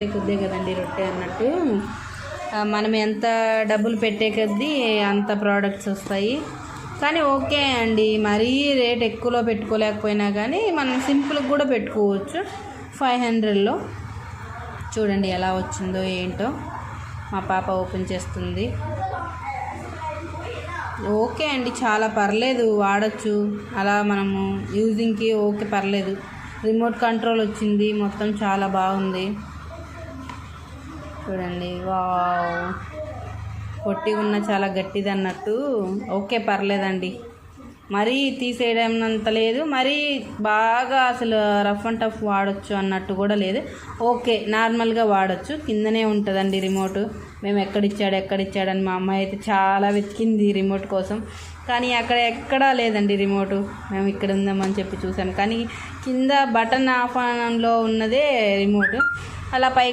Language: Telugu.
కొద్దే కదండి రొట్టె అన్నట్టు మనం ఎంత డబ్బులు పెట్టే కొద్దీ అంత ప్రోడక్ట్స్ వస్తాయి. కానీ ఓకే అండి, మరీ రేట్ ఎక్కువలో పెట్టుకోలేకపోయినా కానీ మనం సింపుల్గా కూడా పెట్టుకోవచ్చు. 500లో చూడండి ఎలా వచ్చిందో ఏంటో. మా పాప ఓపెన్ చేస్తుంది. ఓకే అండి, చాలా పర్లేదు, వాడచ్చు అలా మనము యూజింగ్కి. ఓకే పర్లేదు. రిమోట్ కంట్రోల్ వచ్చింది, మొత్తం చాలా బాగుంది. చూడండి, వావ్, పొట్టి ఉన్న చాలా గట్టిది అన్నట్టు. ఓకే పర్లేదండి, మరీ తీసేయడం అంత లేదు, మరీ బాగా అసలు రఫ్ అండ్ టఫ్ వాడచ్చు అన్నట్టు కూడా లేదు. ఓకే, నార్మల్గా వాడచ్చు. కిందనే ఉంటుందండి రిమోట్. మేము ఎక్కడిచ్చాడని మా అమ్మాయి అయితే చాలా వెతికింది రిమోట్ కోసం, కానీ అక్కడ ఎక్కడా లేదండి రిమోటు. మేము ఇక్కడ ఉందామని చెప్పి చూసాం, కానీ కింద బటన్ ఆఫ్ ఆన్లో ఉన్నదే రిమోట్. అలా పై